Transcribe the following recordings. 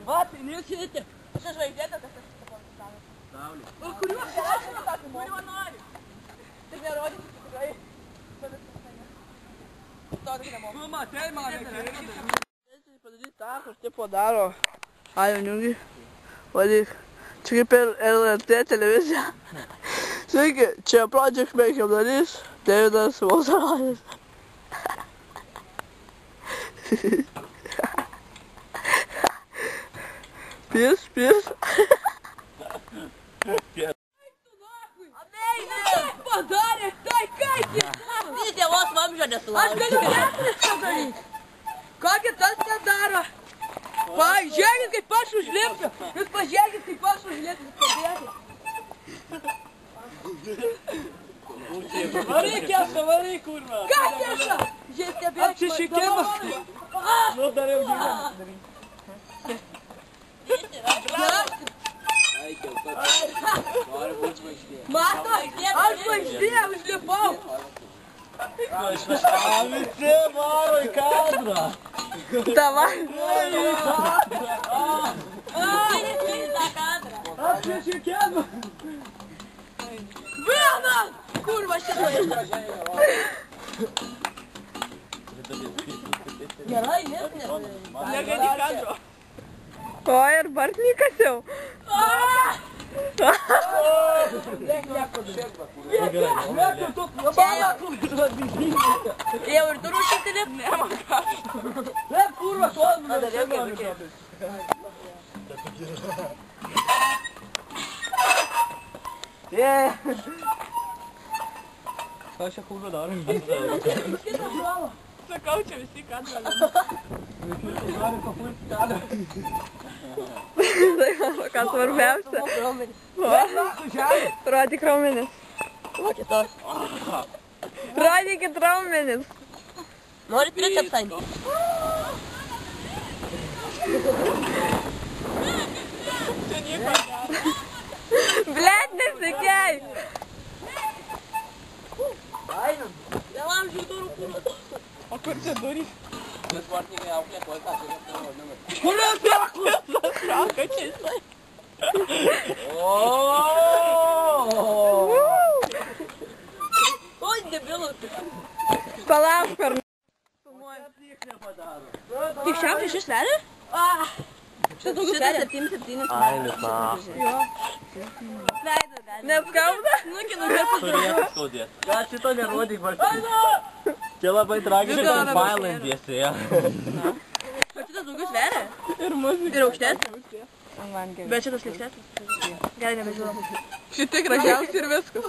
Va, tai neįsidėti. Aš žvaigždėtą, kas aš šitą pavyzdį. Saulė. O kuriuo nori? Tik nerodyti tikrai. Mama, tai man reikia. Padaryti tą, kur tipo daro. Ajo, Niungi. Vadyk. Čia kaip ir LRT televizija. Sveiki, čia Project Make darys Davidas Valsaralis. Pis. Padarė, tai kaip jis? Jis tėvos vamžio nesulaužė. Aš galiu keturis padaryti. Kokį tas nedaro? Pažiūrėkit, kaip aš užlipsiu. Jūs pažiūrėkit, kaip aš užlipsiu. Varai keša, varai kurva. Ką keša? Žiūrėk, stebėk. Apsišykimas. Nu, dar jau gyvenimą daryti. Mato, aš žvaigždė užlipau. A visi varo į kadrą. Davai. Apsišykimas. Vienas! Kurva šitą. Gerai, Negali kadro. O, ir bartnikas jau. Jau ir turiu šitą lip? Ne, man kažką. Lep, kurva, šodų. Ką čia kurva darom? Sakau, čia visi kadrą. Nori papulti kadrą. Ką svarbiausia? Rodyk raumenis. Rodykit raumenis. Nori tricepsai? Blet, nesikei. Nelaužiu durų. O kur čia durys? Sportininkai auklė, ko tą čia Kur mes šauka čia jisai. Oi, debilus. Palauk, per... Tik šiam šis sveria? Šitas daugiau sveria. 7. Ai, visą. Neskauda? Nukinu karpus. Turėtų skaudėti. Ką šito nerodyk, Martynas? Čia labai tragiškas bailandėsi, ja. Bet šitas daugiau sveria? Ir muzika. Ir aukštesnis? Bet šitas liksesnis? Gerai, nebežiūrom. Šitai gražiausia ir viskas.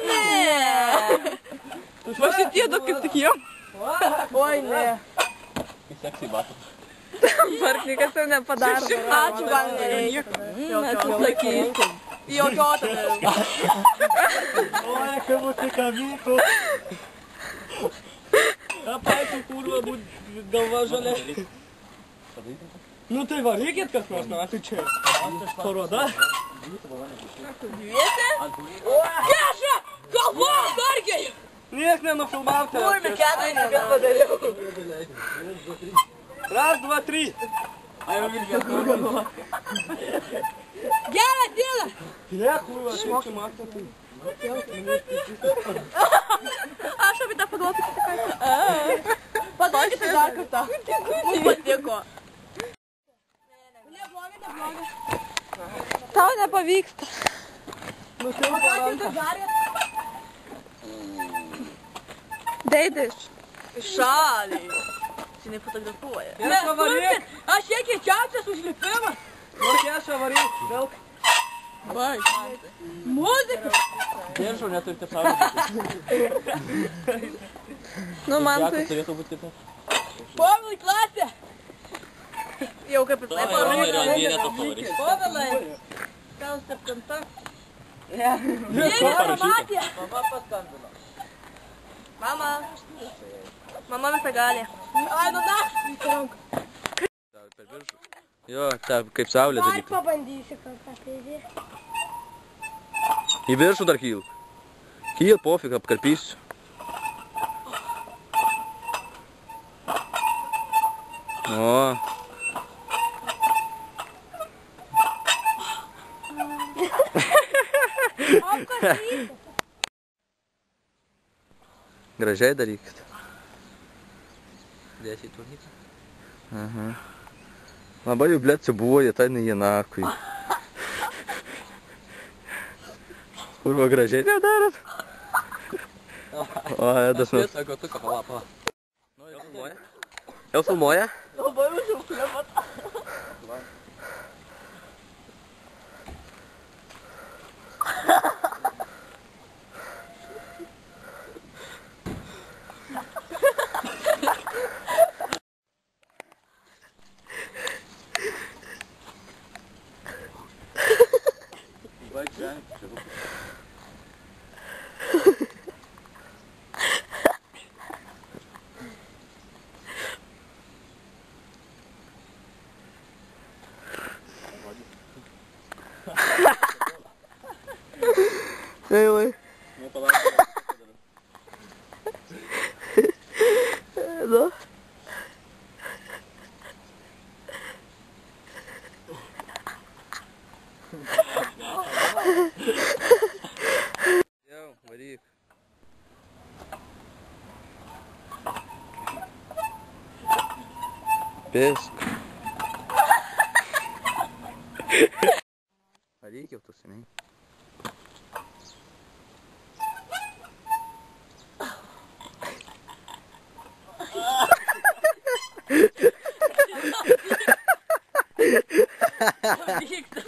Ne. Va šitie du kaip tik jom. Oi, ne. Seksy batas. Bartnikas jau nepadaro. Ačiū, gal nereikia. Atsisakysim. Jokio tada. Oi, kaip būtų kavytų. Ką paėtų kurva būt galva žalia? Nu tai varykit kas nors, na, tai čia. Paroda. Dviese? Keša! Galva, dargiai! Nieks nenufilmavo tave. Kurmi, keturis kad padariau. 1, 2, 3. Ai, jau vilkės kurva. Gerą dieną! Ne, kurva, šiaip čia mato tai. Aš apie tą pagalvoju kitą kartą. Padarykite dar kartą. Mums patiko. Tau nepavyksta. Deidai. Šaliai. Seniai fotografuoja. Keša varyk. Aš kiek kiečiausias užlipimas. Nu, keša varyk. Velk. Bai. Muzika. Diržų neturite saugoti. Nu, man tai. Turėtų būti kitas. Povilai, klasė. Jau kaip ir taip parodė. Povilai. Gal 7. Ne. Mama matė. Mama paskambino. Mama. Mama visą gali. Ai, nu da. Per viršų. Jo, ta, kaip saulė dalykai. Pabandysiu kažką tai. Į viršų dar kyl. Kyl, pofik, apkarpysiu. O. Gražiai darykit. Dėsiai tuolytą. Aha. Labai jau, blėt, cibuoja, tai ne jenakui. Kurva gražiai nedarot. O, Edas mes. Sako, tu ką palapa. Jau filmuoja? Jau filmuoja? Labai užsiauklė pat. Ei, oi. No. Jau, varyk. Pisk. Varyk jau tu seniai. Vykti.